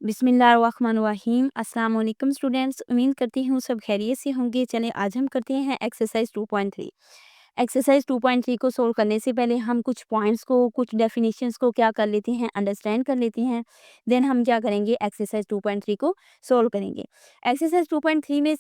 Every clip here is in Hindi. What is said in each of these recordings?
बिस्मिल्लाहिर्रहमानिर्रहीम। अस्सलाम वालेकुम स्टूडेंट्स, उम्मीद करती हूँ सब खैरियत से होंगे। चलें आज हम करते हैं एक्सरसाइज 2.3। एक्सरसाइज 2.3 को सोल्व करने से पहले हम कुछ पॉइंट्स को, कुछ डेफिनेशंस को क्या कर लेते हैं, अंडरस्टैंड कर लेते हैं। देन हम क्या करेंगे, एक्सरसाइज 2.3 को सोल्व करेंगे। एक्सरसाइज 2.3 में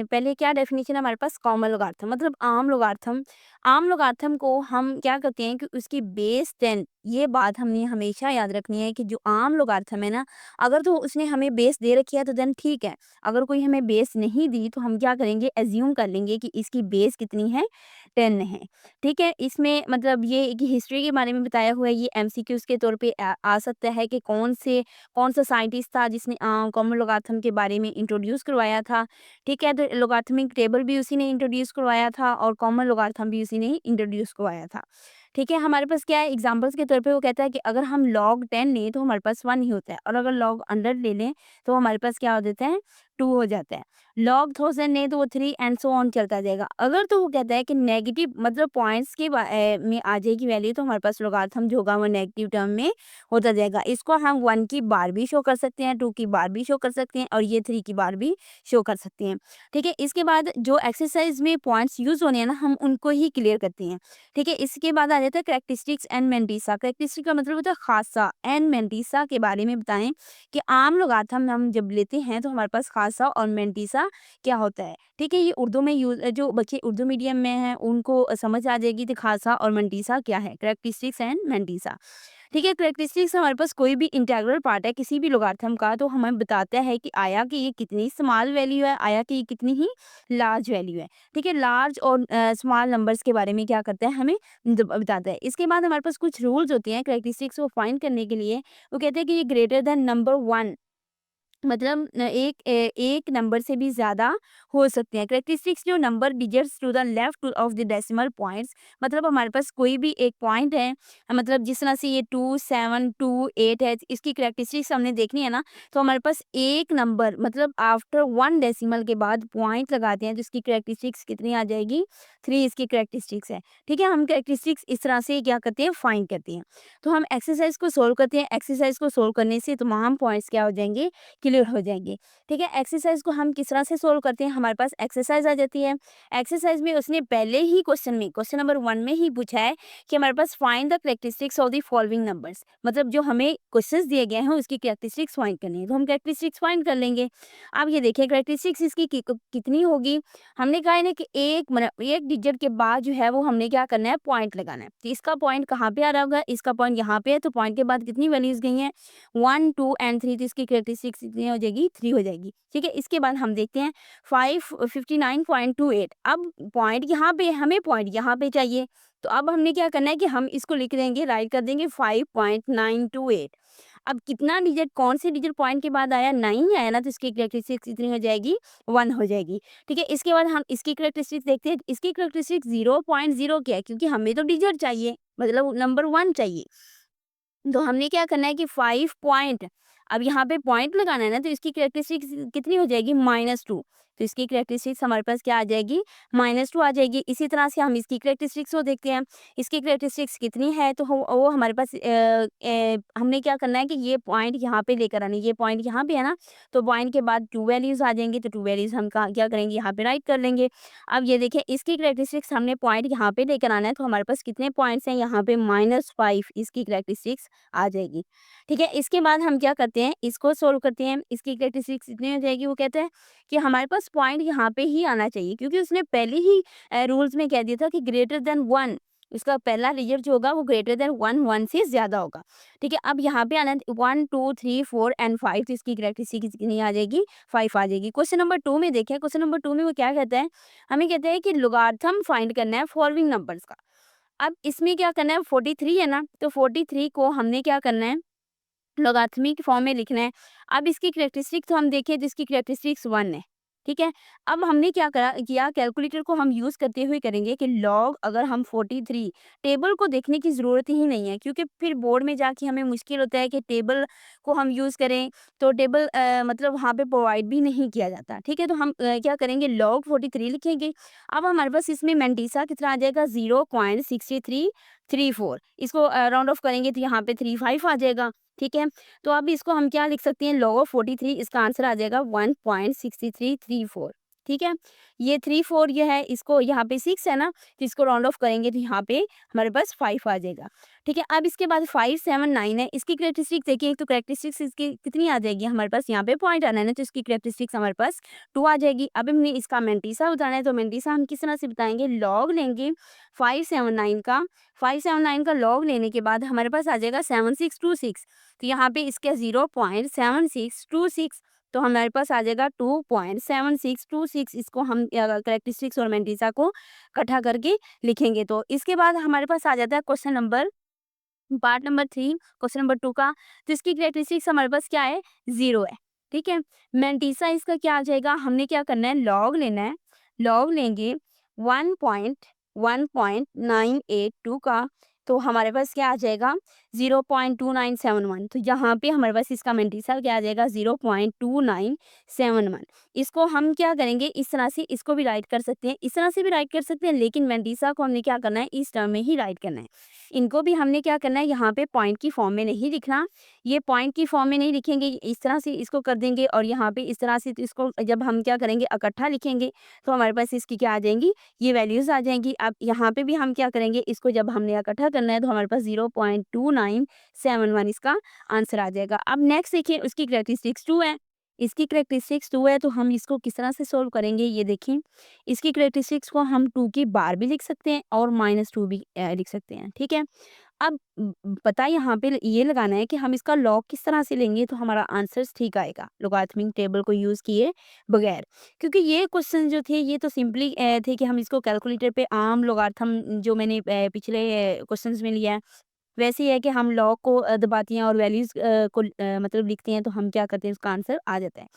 पहले क्या डेफिनेशन है हमारे पास, कॉमन लोगार्थम मतलब आम लोगार्थम। आम लोगार्थम को हम क्या करते हैं कि उसकी बेस 10, ये बात हमने हमेशा याद रखनी है कि जो आम लोगार्थम है ना, अगर तो उसने हमें बेस दे रखी है तो देन ठीक है। अगर कोई हमें बेस नहीं दी तो हम क्या करेंगे, एज्यूम कर लेंगे कि इसकी बेस कितनी है, 10 है। ठीक है, इसमें मतलब ये एक हिस्ट्री के बारे में बताया हुआ है। ये एमसीक्यूज के तौर पे आ सकता है कि कौन सा साइंटिस्ट था जिसने कॉमन लोगार्थम के बारे में इंट्रोड्यूस करवाया था। ठीक है, तो लोगार्थमिक टेबल भी उसी ने इंट्रोड्यूस करवाया था और कॉमन लोगार्थम भी उसी ने इंट्रोड्यूस करवाया था। ठीक है, हमारे पास क्या है, एग्जाम्पल्स के तौर पे वो कहता है कि अगर हम log 10 लें तो हमारे पास 1 ही होता है, और अगर log 100 ले लें तो हमारे पास क्या हो जाता है, 2 हो जाता है। log 1000 लें तो वो 3 एंड सो ऑन चलता जाएगा। अगर तो वो कहता है कि नेगेटिव मतलब पॉइंट्स के में आ जाएगी वैल्यू, तो हमारे पास लोगारिथम जो होगा वो नेगेटिव टर्म में होता जाएगा। इसको हम 1 की बार भी शो कर सकते हैं, 2 की बार भी शो कर सकते हैं, और ये 3 की बार भी शो कर सकते हैं। ठीक है, इसके बाद जो एक्सरसाइज में पॉइंट्स यूज होने हैं ना, हम उनको ही क्लियर करते हैं। ठीक है, इसके बाद आ जाता है करैक्टरिस्टिक्स एंड मेंटिसा। करैक्टरिस्टिक का मतलब होता है खासा, एंड मेंटिसा के बारे में बताएं कि आम लोगारिथम हम जब लेते हैं तो हमारे पास खासा और मेंटिसा क्या होता है। ठीक है, ये उर्दू में यूज, जो बच्चे उर्दू मीडियम में हैं उनको समझ आ जाएगी कि खासा और मेंटिसा क्या है, करैक्टरिस्टिक्स एंड मेंटिसा। ठीक है, करैक्टरिस्टिक्स हमारे पास कोई भी इंटीग्रल पार्ट है किसी भी लोगारिथम का, तो हमें बताता है कि आया कि ये कितनी स्मॉल वैल्यू है, आया कि ये कितनी ही लार्ज वैल्यू है। ठीक है, लार्ज और स्मॉल नंबर्स के बारे में क्या करता है, हमें बताता है। इसके बाद हमारे पास कुछ रूल्स होते हैं करैक्टरिस्टिक्स को फाइंड करने के लिए। वो कहते हैं कि ये ग्रेटर देन नंबर 1, मतलब एक नंबर से भी ज़्यादा हो सकते हैं। करैक्टरिस्टिक्स जो number digits to the left of the decimal points, मतलब हमारे पास कोई भी एक पॉइंट है, मतलब जिस तरह से ये 2, 7, 2, 8 है, इसकी करैक्टरिस्टिक्स हमने देखनी है ना, तो हमारे पास एक नंबर मतलब आफ्टर 1 डेसिमल के बाद पॉइंट लगाते हैं तो इसकी करैक्टरिस्टिक्स कितनी आ जाएगी, 3 इसकी करैक्टरिस्टिक्स है। ठीक है, हम करैक्टरिस्टिक्स इस तरह से क्या करते हैं, फाइंड करते हैं। तो हम एक्सरसाइज को सोल्व करते हैं। एक्सरसाइज को सोल्व करने से तमाम पॉइंट्स क्या हो जाएंगे, क्लियर हो जाएंगे। ठीक है, एक्सरसाइज को हम किस तरह से सोल्व करते हैं, हमारे पास एक्सरसाइज आ जाती है। एक्सरसाइज में उसने पहले ही क्वेश्चन में, क्वेश्चन नंबर 1 में ही पूछा है कि हमारे पास find the characteristics of the following numbers, मतलब जो हमें क्वेश्चंस दिए गए हैं उसकी कैरेक्टरिस्टिक्स फाइंड करनी है, तो हम कैरेक्टरिस्टिक्स फाइंड कर लेंगे। अब ये देखिए कैरेक्टरिस्टिक्स इसकी कितनी होगी, हमने कहा है ना कि एक डिजिट के बाद जो है वो हमने क्या करना है, पॉइंट लगाना है। तो इसका पॉइंट कहाँ पे आ रहा होगा, इसका पॉइंट यहाँ पे है, तो पॉइंट के बाद कितनी वैल्यूज गई हैं, 1, 2 एंड 3, तो इसकी कैरेक्टरिस्टिक्स कितनी हो जाएगी, 3 हो जाएगी। ठीक है, इसके बाद हम देखते हैं 559.28। अब पॉइंट यहाँ पे, हमें पॉइंट यहाँ पे चाहिए, तो अब हमने क्या करना है कि हम इसको लिख देंगे, राइट कर देंगे 5.928। अब कितना डिजिट, कौन से डिजिट पॉइंट के बाद आया, 9 आया ना, तो इसकी कैरेक्टरिस्टिक्स कितनी हो जाएगी, 1 हो जाएगी। ठीक है, इसके बाद हम इसकी कैरेक्टरिस्टिक्स देखते हैं। इसकी कैरेक्टरिस्टिक्स 0.0 क्या है, क्योंकि हमें तो डिजिट चाहिए, मतलब नंबर 1 चाहिए। तो हमने क्या करना है कि 5 पॉइंट, अब यहाँ पे पॉइंट लगाना है ना, तो इसकी कैरेक्टरिस्टिक्स कितनी हो जाएगी, -2। तो इसकी कैरेक्टरिस्टिक्स हमारे पास क्या आ जाएगी, -2 आ जाएगी। इसी तरह से हम इसकी कैरेक्टरिस्टिक्स को देखते हैं। इसकी कैरेक्टरिस्टिक्स कितनी है, तो वो हमारे पास हमने क्या करना है कि ये पॉइंट यहाँ पे लेकर आने, ये पॉइंट यहाँ पे है ना, तो पॉइंट के बाद 2 वैल्यूज आ जाएंगी, तो 2 वैल्यूज हम क्या करेंगे, यहाँ पे राइट कर लेंगे। अब ये देखिए इसकी कैरेक्टरिस्टिक्स हमने पॉइंट यहाँ पे लेकर आना है, तो हमारे पास कितने पॉइंट्स हैं, यहाँ पे -5 इसकी कैरेक्टरिस्टिक्स आ जाएगी। ठीक है, इसके बाद हम क्या करते हैं, इसको सोल्व करते हैं। इसकी कैरेक्टरिस्टिक्स कितनी हो जाएगी, वो कहते हैं कि हमारे पास पॉइंट यहाँ पे ही आना चाहिए, क्योंकि उसने पहले ही रूल्स में कह दिया था कि ग्रेटर देन 1, उसका पहला डिजिट जो होगा वो ग्रेटर देन 1 से ज्यादा होगा। ठीक है, अब यहाँ पे आना 1, 2, 3, 4 एंड 5, तो इसकी कैरेक्टरिस्टिक्स कितनी आ जाएगी, 5 आ जाएगी। क्वेश्चन नंबर 2 में देखें, क्वेश्चन नंबर 2 में वो क्या कहता है, हमें कहता है कि लोगारिथम फाइंड करना है फॉलोइंग नंबर्स का। अब इसमें क्या करना है, 43 है ना, तो 43 को हमने क्या करना है, लोगारिथमिक फॉर्म में लिखना है। अब इसकी कैरेक्टरिस्टिक तो हम देखें, तो इसकी कैरेक्टरिस्टिक्स 1 है। ठीक है, अब हमने क्या किया, कैलकुलेटर को हम यूज़ करते हुए करेंगे कि लॉग, अगर हम 43, टेबल को देखने की ज़रूरत ही नहीं है, क्योंकि फिर बोर्ड में जाके हमें मुश्किल होता है कि टेबल को हम यूज़ करें, तो टेबल मतलब वहाँ पे प्रोवाइड भी नहीं किया जाता। ठीक है, तो हम क्या करेंगे, लॉग 43 लिखेंगे। अब हमारे पास इसमें मेंटिसा कितना आ जाएगा, 0.63 34, इसको राउंड ऑफ करेंगे तो यहाँ पे 35 आ जाएगा, ठीक है। तो अब इसको हम क्या लिख सकते हैं, लॉग ऑफ 43, इसका आंसर आ जाएगा 1.6334, ठीक है। ये 34 ये है, इसको यहाँ पे 6 है ना, तो इसको राउंड ऑफ करेंगे तो यहाँ पे हमारे पास 5 आ जाएगा, ठीक है। अब इसके बाद 579 है, इसकी कैरेक्टरिस्टिक्स देखिए, तो कैरेक्टरिस्टिक्स इसकी कितनी आ जाएगी हमारे पास, यहाँ पे पॉइंट आना है ना, तो इसकी कैरेक्टरिस्टिक्स हमारे पास 2 आ जाएगी। अब हमने इसका मेंटिसा बताना है, तो मेंटिसा हम किस तरह से बताएंगे, लॉग लेंगे 579 का लॉग लेने के बाद हमारे पास आ जाएगा 7626, तो यहाँ पे इसके 0.7626, तो हमारे पास आ जाएगा 2.7626। इसको हम कैरेक्टरिस्टिक्स और मेंटिसा को इकट्ठा करके लिखेंगे। तो इसके बाद हमारे पास आ जाता है question number part number 3, question number 2 का। तो इसकी कैरेक्टरिस्टिक्स हमारे पास क्या है, 0 है, ठीक है। मेंटिसा इसका क्या आ जाएगा, हमने क्या करना है, लॉग लेना है, लॉग लेंगे 1.982 का, तो हमारे पास क्या आ जाएगा 0.2971, तो यहाँ पे हमारे पास इसका मेंटिसा क्या आ जाएगा 0.2971। इसको हम क्या करेंगे, इस तरह से इसको भी राइट कर सकते हैं, इस तरह से भी राइट कर सकते हैं, लेकिन मेंटिसा को हमने क्या करना है, इस टर्म में ही राइट करना है। इनको भी हमने क्या करना है, यहाँ पे पॉइंट की फॉर्म में नहीं लिखना, ये पॉइंट की फॉर्म में नहीं लिखेंगे, इस तरह से इसको कर देंगे, और यहाँ पे इस तरह से, तो इसको जब हम क्या करेंगे, इकट्ठा लिखेंगे, तो हमारे पास इसकी क्या आ जाएंगी, ये वैल्यूज़ आ जाएंगी। अब यहाँ पे भी हम क्या करेंगे, इसको जब हमने इकट्ठा करना है, तो हमारे पास 0.2971 इसका आंसर आ जाएगा। अब नेक्स्ट देखिए, उसकी कैरेक्टरिस्टिक्स 2 है, इसकी कैरेक्टरिस्टिक्स 2 है, तो हम इसको किस तरह से सोल्व करेंगे, ये देखें। इसकी कैरेक्टरिस्टिक्स को हम 2 की बार भी लिख सकते हैं और -2 भी लिख सकते हैं, ठीक है। अब पता यहाँ पे ये लगाना है कि हम इसका लॉग किस तरह से लेंगे, तो हमारा आंसर ठीक आएगा लोगारिथमिक टेबल को यूज़ किए बगैर, क्योंकि ये क्वेश्चन जो थे ये तो सिंपली थे कि हम इसको कैलकुलेटर पे आम लोगारिथम जो मैंने पिछले क्वेश्चंस में लिया है, वैसे ही है कि हम लॉग को दबाते हैं और वैल्यूज़ को मतलब लिखते हैं, तो हम क्या करते हैं, उसका आंसर आ जाता है।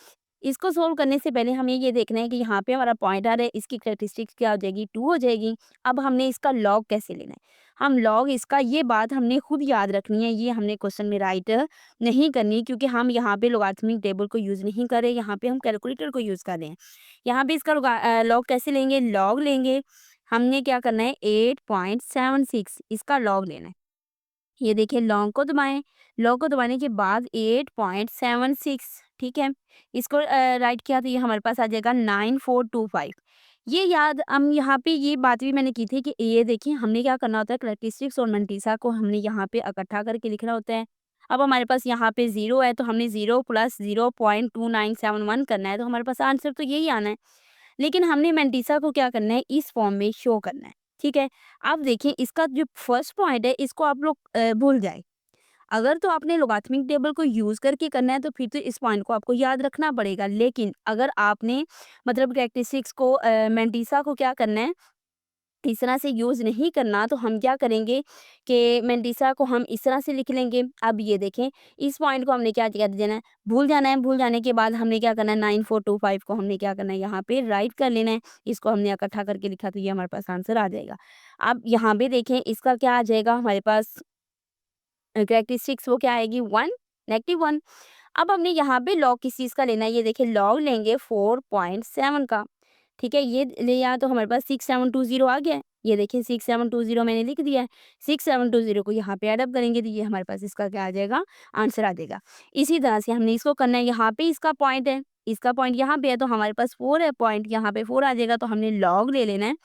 इसको सोल्व करने से पहले हमें ये देखना है कि यहाँ पे हमारा पॉइंट आ रहा है, इसकी कैरेक्टरिस्टिक्स क्या हो जाएगी, 2 हो जाएगी। अब हमने इसका लॉग कैसे लेना है, हम लॉग इसका, ये बात हमने खुद याद रखनी है, ये हमने क्वेश्चन में राइट नहीं करनी, क्योंकि हम यहाँ पे लोगारिथमिक टेबल को यूज़ नहीं कर रहे, यहाँ पे हम कैलकुलेटर को यूज़ कर रहे हैं। यहाँ पे इसका लॉग कैसे लेंगे, लॉग लेंगे, हमने क्या करना है 8.76 इसका लॉग लेना है। ये देखिए, लॉन्ग को दबाएं, लॉन्ग को दबाने के बाद 8.76, ठीक है, इसको राइट किया तो ये हमारे पास आ जाएगा 9425। ये याद, हम यहाँ पे ये बात भी मैंने की थी कि ये देखिए, हमने क्या करना होता है, कैरेक्टरिस्टिक्स और मेंटिसा को हमने यहाँ पे इकट्ठा करके लिखना होता है। अब हमारे पास यहाँ पे 0 है, तो हमने 0 + 0.2971 करना है, तो हमारे पास आंसर तो यही आना है। लेकिन हमने मेंटिसा को क्या करना है, इस फॉर्म में शो करना है, ठीक है। अब देखिए, इसका जो फर्स्ट पॉइंट है, इसको आप लोग भूल जाए। अगर तो आपने लोगारिथमिक टेबल को यूज़ करके करना है, तो फिर तो इस पॉइंट को आपको याद रखना पड़ेगा। लेकिन अगर आपने मतलब कैरेक्टरिस्टिक्स को मेंटिसा को क्या करना है, इस तरह से यूज़ नहीं करना, तो हम क्या करेंगे कि मेंटिसा को हम इस तरह से लिख लेंगे। अब ये देखें, इस पॉइंट को हमने क्या कर देना है, भूल जाना है। भूल जाने के बाद हमने क्या करना है, 9425 को हमने क्या करना है, यहाँ पे राइट कर लेना है। इसको हमने इकट्ठा करके लिखा, तो ये हमारे पास आंसर आ जाएगा। अब यहाँ पे देखें, इसका क्या आ जाएगा हमारे पास, कैरेक्टरिस्टिक्स वो क्या आएगी, 1, -1। अब हमने यहाँ पे लॉग किस चीज़ का लेना है, ये देखिए, लॉग लेंगे 4.7 का, ठीक है। ये लिया तो हमारे पास 6720 आ गया है। ये देखिए, 6720 मैंने लिख दिया है। 6720 को यहाँ पे ऐड अप करेंगे, तो ये हमारे पास इसका क्या आ जाएगा, आंसर आ जाएगा। इसी तरह से हमने इसको करना है, यहाँ पे इसका पॉइंट है, इसका पॉइंट यहाँ पे है, तो हमारे पास 4 है, पॉइंट यहाँ पे 4 आ जाएगा, तो हमने लॉग ले लेना है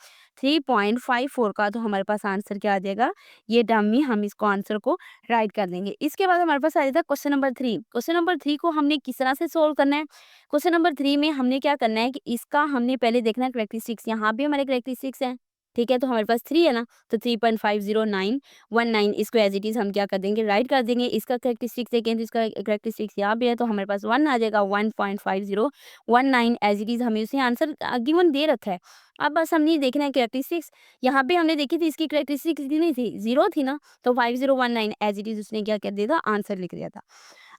3.54 का, तो हमारे पास आंसर क्या आ जाएगा, ये टर्म में हम इसको आंसर को राइट कर देंगे। इसके बाद हमारे पास आ जाता है क्वेश्चन नंबर 3। क्वेश्चन नंबर 3 को हमने किस तरह से सोल्व करना है, क्वेश्चन नंबर 3 में हमने क्या करना है कि इसका हमने पहले देखना है कैरेक्टरिस्टिक्स, यहाँ भी हमारे कैरेक्टरिस्टिक्स है, ठीक है। तो हमारे पास 3 है ना, तो 3.50919, इसको एज इट इज़ हम क्या कर देंगे, राइट कर देंगे। इसका कैरेक्टरिस्टिक्स देखें, तो इसका कैरेक्टरिस्टिक्स यहाँ भी है, तो हमारे पास 1 आ जाएगा, 1.5019 एज इट इज़ हमें उसे आंसर गिवन दे रखा है। अब बस हमने देखना है कैरेक्टरिस्टिक्स, यहाँ पे हमने देखी थी, इसकी कैरेक्टरिस्टिक्स कितनी थी, 0 थी ना, तो 5019 एज इट इज़ उसने क्या कर दिया था, आंसर लिख दिया था।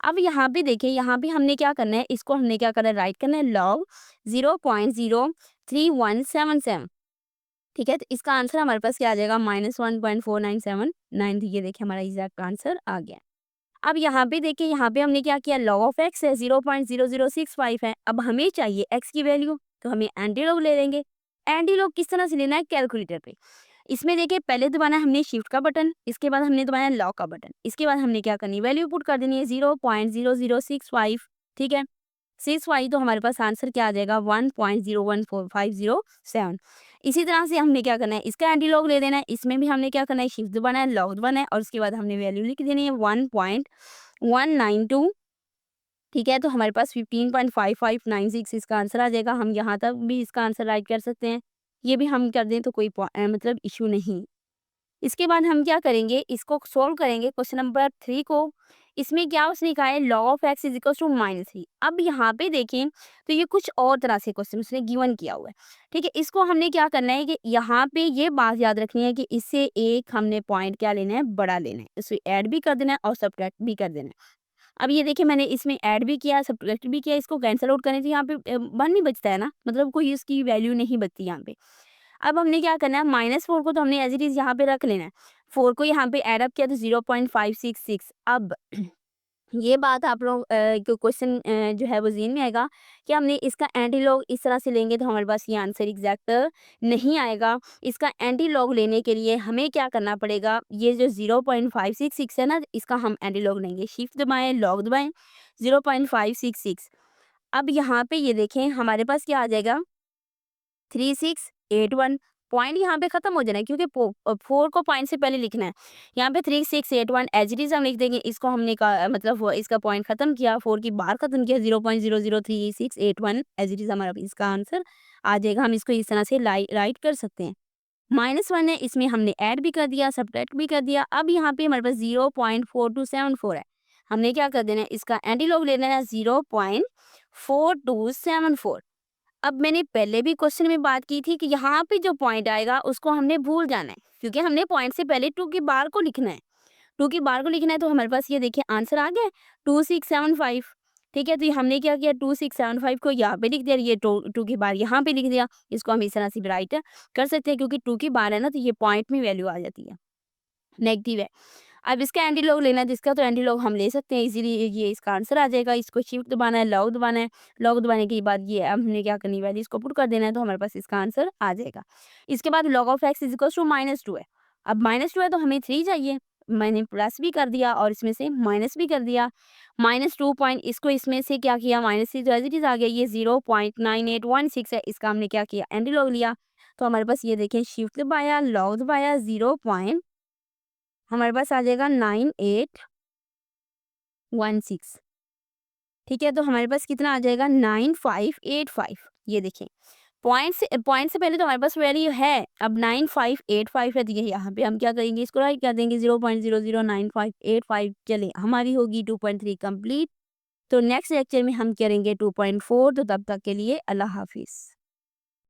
अब यहाँ पे देखिए, यहाँ पे हमने क्या करना है, इसको हमने क्या करना है, राइट करना है, लॉग 0.03177, ठीक है। तो इसका आंसर हमारे पास क्या आ जाएगा, -1.4979। तो ये देखिए, हमारा एग्जैक्ट आंसर आ गया। अब यहाँ पे देखिए, यहाँ पे हमने क्या किया, लॉग ऑफ एक्स है, 0.0065 है। अब हमें चाहिए एक्स की वैल्यू, तो हमें एंटी लॉग ले लेंगे। एंटी लॉग किस तरह से लेना है, कैलकुलेटर पे। इसमें देखिए पहले दबाना है हमने शिफ्ट का बटन, इसके बाद हमने दबाना है लॉक का बटन, इसके बाद हमने क्या करनी है वैल्यू पुट कर देनी है 0.0065, ठीक है। 6 तो हमारे पास आंसर क्या आ जाएगा 1.014507। इसी तरह से हमने क्या करना है इसका एंटीलॉग ले देना है, इसमें भी हमने क्या करना है शिफ्ट दबाना है, लॉक दबाना है और उसके बाद हमने वैल्यू लिख देनी है 1.192, ठीक है। तो हमारे पास 15.5596 इसका आंसर आ जाएगा। हम यहाँ तक भी इसका आंसर राइट कर सकते हैं, ये भी हम कर दें तो कोई मतलब इशू नहीं। इसके बाद हम क्या करेंगे इसको सॉल्व करेंगे क्वेश्चन नंबर 3 को। इसमें क्या उसने कहा है log of x is equal to -3। अब यहाँ पे देखें तो ये कुछ और तरह से क्वेश्चन उसने गिवन किया हुआ है, ठीक है। इसको हमने क्या करना है कि यहाँ पे ये बात याद रखनी है कि इससे एक हमने पॉइंट क्या लेना है बड़ा लेना है, इसे ऐड भी कर देना है और सब्ट्रैक्ट भी कर देना है। अब ये देखिए मैंने इसमें ऐड भी किया सब्ट्रैक्ट भी किया, इसको कैंसल आउट करने से यहाँ पे 1 ही बचता है ना, मतलब कोई इसकी वैल्यू नहीं बचती यहाँ पे। अब हमने क्या करना है -4 को तो हमने एज़ इट इज़ यहाँ पे रख लेना है। 4 को यहाँ पे ऐड अप किया तो 0.566। अब ये बात आप लोग को क्वेश्चन जो है वो ज़हन में आएगा कि हमने इसका एंटीलॉग इस तरह से लेंगे तो हमारे पास ये आंसर एग्जैक्ट नहीं आएगा। इसका एंटीलॉग लेने के लिए हमें क्या करना पड़ेगा, ये जो 0.566 है ना, इसका हम एंटीलॉग लेंगे। शिफ्ट दबाएँ, लॉक दबाएँ, 0.566। अब यहाँ पे ये देखें हमारे पास क्या आ जाएगा 3681। पॉइंट यहाँ पे खत्म हो जाना है क्योंकि 4 को पॉइंट से पहले लिखना है। यहाँ पे 3681 एज इट इज हम लिख देंगे। इसको हमने मतलब इसका पॉइंट खत्म किया, 4 की बार खत्म किया, 0.003681 एज इट इज हमारा इसका आंसर आ जाएगा। हम इसको इस तरह से राइट कर सकते हैं। -1 है, इसमें हमने ऐड भी कर दिया सब्ट्रैक्ट भी कर दिया। अब यहाँ पे हमारे पास 0.4274 है। हमने क्या कर देना है इसका एंटीलॉग ले लेना है 0.4274। अब मैंने पहले भी क्वेश्चन में बात की थी कि यहाँ पे जो पॉइंट आएगा उसको हमने भूल जाना है क्योंकि हमने पॉइंट से पहले 2 की बार को लिखना है। 2 की बार को लिखना है तो हमारे पास ये देखिए आंसर आ गया 2675, ठीक है। तो ये हमने क्या किया 2675 को यहाँ पे लिख दिया, ये 2 की बार यहाँ पे लिख दिया। इसको हम इस तरह से राइट कर सकते हैं क्योंकि 2 की बार है ना, तो ये पॉइंट में वैल्यू आ जाती है, नेगेटिव है। अब इसका एंटीलॉग लेना है जिसका, तो एंटीलॉग हम ले सकते हैं इजीली, ये इसका आंसर आ जाएगा। इसको शिफ्ट दबाना है, लॉक दबाना है, लॉक दबाने के बाद ये हमने क्या करनी है इसको पुट कर देना है तो हमारे पास इसका आंसर आ जाएगा। इसके बाद log of x is equal to -2 है। अब -2 है तो हमें 3 चाहिए, मैंने प्लस भी कर दिया और इसमें से माइनस भी कर दिया। -2 पॉइंट इसको इसमें से क्या किया -3 तो एज इट इज आ गया। ये 0.9816 है, इसका हमने क्या किया एंटीलॉग लिया। तो हमारे पास ये देखें शिफ्ट दबाया, लॉक दबाया, 0 पॉइंट हमारे पास आ जाएगा 9816, ठीक है। तो हमारे पास कितना आ जाएगा 9585। ये देखें पॉइंट से पहले तो हमारे पास वैल्यू है, अब 9585 है, तो ये यहाँ पे हम क्या करेंगे इसको राइट कर देंगे 0.009585। चले हमारी होगी 2.3 कंप्लीट। तो नेक्स्ट लेक्चर में हम करेंगे 2.4। तो तब तक के लिए अल्लाह हाफिज़।